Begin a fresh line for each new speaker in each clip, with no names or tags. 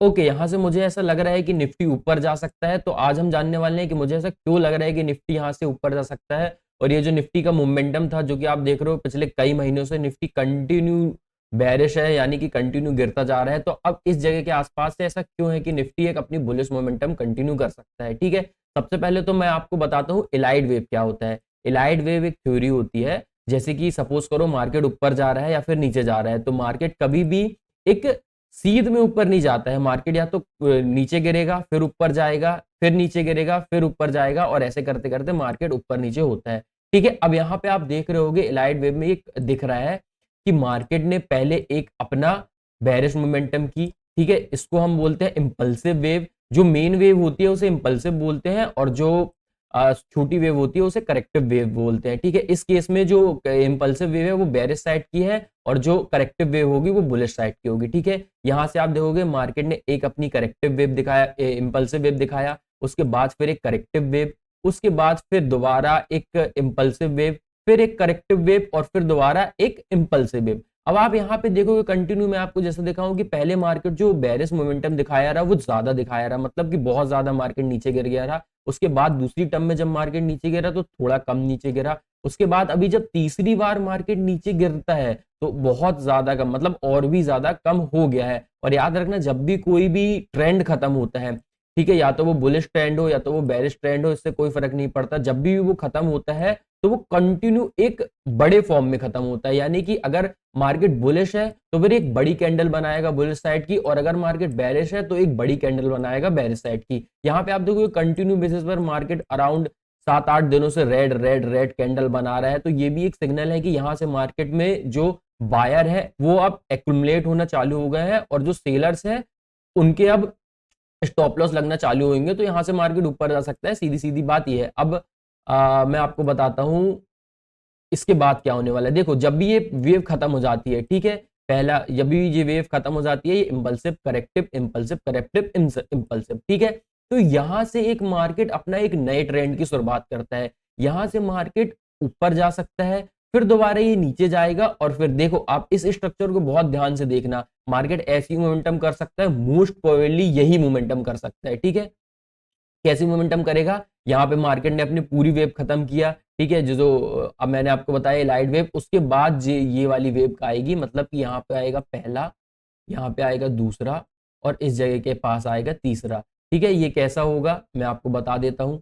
Okay, यहाँ से मुझे ऐसा लग रहा है कि निफ्टी ऊपर जा सकता है, तो आज हम जानने वाले हैं कि मुझे ऐसा क्यों लग रहा है कि निफ्टी यहाँ से ऊपर जा सकता है। और ये जो निफ्टी का मोमेंटम था, जो कि आप देख रहे हो पिछले कई महीनों से निफ्टी कंटिन्यू बेरिश है, यानी कि कंटिन्यू गिरता जा रहा है। तो अब इस जगह के आसपास से ऐसा क्यों है कि निफ्टी एक अपनी बुलिश मोमेंटम कंटिन्यू कर सकता है, ठीक है। सबसे पहले तो मैं आपको बताता हूँ इलाइड वेव क्या होता है। इलाइड वेव एक थ्योरी होती है, जैसे कि सपोज करो मार्केट ऊपर जा रहा है या फिर नीचे जा रहा है, तो मार्केट कभी भी एक सीध में ऊपर नहीं जाता है। मार्केट या तो नीचे गिरेगा, फिर ऊपर जाएगा, फिर नीचे गिरेगा, फिर ऊपर जाएगा, और ऐसे करते करते मार्केट ऊपर नीचे होता है, ठीक है। अब यहाँ पे आप देख रहे होगे इलाइड वेव में एक दिख रहा है कि मार्केट ने पहले एक अपना बेरिश मोमेंटम की, ठीक है। इसको हम बोलते हैं इंपल्सिव वेव। जो मेन वेव होती है उसे इंपल्सिव बोलते हैं, और जो छोटी वेव होती है उसे करेक्टिव वेव बोलते हैं, ठीक है। इस केस में जो इंपल्सिव वेव है वो बेरिश साइड की है, और जो करेक्टिव वेव होगी वो बुलिश साइड की होगी, ठीक है। यहां से आप देखोगे मार्केट ने एक अपनी करेक्टिव वेव दिखाया, इंपल्सिव वेव दिखाया, उसके बाद फिर एक करेक्टिव वेव, उसके बाद फिर दोबारा एक इंपल्सिव वेव, फिर एक करेक्टिव वेव, और फिर दोबारा एक इंपल्सिव वेव। अब आप यहाँ पे देखोगे कंटिन्यू, मैं आपको जैसे दिखाऊं कि पहले मार्केट जो बेरिश मोमेंटम दिखाया रहा वो ज्यादा दिखाया रहा, मतलब कि बहुत ज्यादा मार्केट नीचे गिर गया रहा। उसके बाद दूसरी टर्म में जब मार्केट नीचे गिरा तो थोड़ा कम नीचे गिरा। उसके बाद अभी जब तीसरी बार मार्केट नीचे गिरता है तो बहुत ज्यादा कम, मतलब और भी ज्यादा कम हो गया है। और याद रखना, जब भी कोई भी ट्रेंड खत्म होता है, ठीक है, या तो वो बुलिश ट्रेंड हो या तो वो बेरिश ट्रेंड हो, इससे कोई फर्क नहीं पड़ता, जब भी वो खत्म होता है तो वो कंटिन्यू एक बड़े फॉर्म में खत्म होता है। यानी कि अगर मार्केट बुलिश है तो फिर एक बड़ी कैंडल बनाएगा बुलिश साइड की, और अगर मार्केट बेरिश है तो एक बड़ी कैंडल बनाएगा बेरिश साइड की। यहाँ पे आप देखोगे कंटिन्यू बेसिस पर मार्केट अराउंड 7-8 दिनों से रेड रेड रेड कैंडल बना रहा है, तो ये भी एक सिग्नल है कि यहाँ से मार्केट में जो बायर है वो अब एक्युमुलेट होना चालू हो गए हैं, और जो सेलर्स हैं उनके अब स्टॉप लॉस लगना चालू होंगे, तो यहाँ से मार्केट ऊपर जा सकता है। सीधी सीधी बात ये है। अब मैं आपको बताता हूँ इसके बाद क्या होने वाला है। देखो, जब भी ये वेव खत्म हो जाती है, ठीक है, पहला जब भी ये वेव खत्म हो जाती है, ये impulsive corrective impulsive corrective impulsive, ठीक है। तो यहां से एक मार्केट अपना एक नए ट्रेंड की शुरुआत करता है। यहां से मार्केट ऊपर जा सकता है, फिर दोबारा ये नीचे जाएगा, और फिर देखो आप इस स्ट्रक्चर को बहुत ध्यान से देखना, मार्केट ऐसी मोमेंटम कर सकता है, मोस्ट प्रोबेबली यही मोमेंटम कर सकता है, ठीक है। कैसी मोमेंटम करेगा, यहाँ पे मार्केट ने अपनी पूरी वेव खत्म किया, ठीक है, जो अब मैंने आपको बताया लाइट वेव, उसके बाद ये वाली वेव आएगी, मतलब कि यहाँ पे आएगा पहला, यहाँ पे आएगा दूसरा, और इस जगह के पास आएगा तीसरा, ठीक है। ये कैसा होगा मैं आपको बता देता हूँ।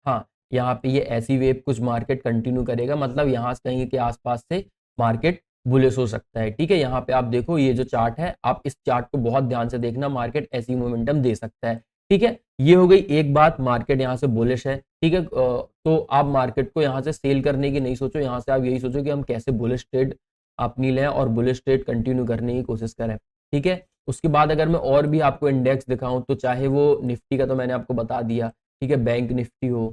हाँ, यहाँ पे ये ऐसी वेव कुछ मार्केट कंटिन्यू करेगा, मतलब यहाँ से कहीं के आसपास से मार्केट बुलिश हो सकता है, ठीक है। यहाँ पे आप देखो ये जो चार्ट है, आप इस चार्ट को बहुत ध्यान से देखना, मार्केट ऐसी मोमेंटम दे सकता है, ठीक है। ये हो गई एक बात, मार्केट यहाँ से बुलिश है, ठीक है। तो आप मार्केट को यहाँ से सेल करने की नहीं सोचो, यहाँ से आप यही सोचो कि हम कैसे बुलिश ट्रेड अपनी लें और बुलिश ट्रेड कंटिन्यू करने की कोशिश करें, ठीक है। उसके बाद अगर मैं और भी आपको इंडेक्स दिखाऊं, तो चाहे वो निफ्टी का तो मैंने आपको बता दिया, ठीक है, बैंक निफ्टी हो,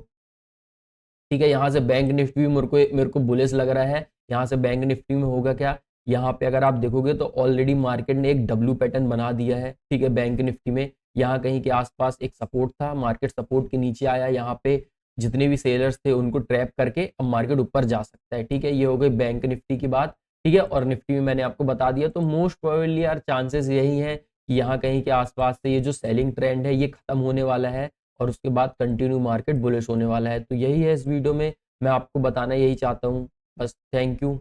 ठीक है। यहाँ से बैंक निफ्टी भी मेरे को बुलिश लग रहा है। यहाँ से बैंक निफ्टी में होगा क्या, यहाँ पे अगर आप देखोगे तो ऑलरेडी मार्केट ने एक डब्ल्यू पैटर्न बना दिया है, ठीक है। बैंक निफ्टी में यहाँ कहीं के आसपास एक सपोर्ट था, मार्केट सपोर्ट के नीचे आया, यहाँ पे जितने भी सेलर्स थे उनको ट्रैप करके अब मार्केट ऊपर जा सकता है, ठीक है। ये हो गई बैंक निफ्टी की बात, ठीक है। और निफ्टी में मैंने आपको बता दिया, तो मोस्ट प्रोबेबली यार चांसेस यही है कि यहाँ कहीं के आसपास से ये जो सेलिंग ट्रेंड है ये खत्म होने वाला है, और उसके बाद कंटिन्यू मार्केट बुलिश होने वाला है। तो यही है इस वीडियो में, मैं आपको बताना यही चाहता हूँ, बस। Thank you.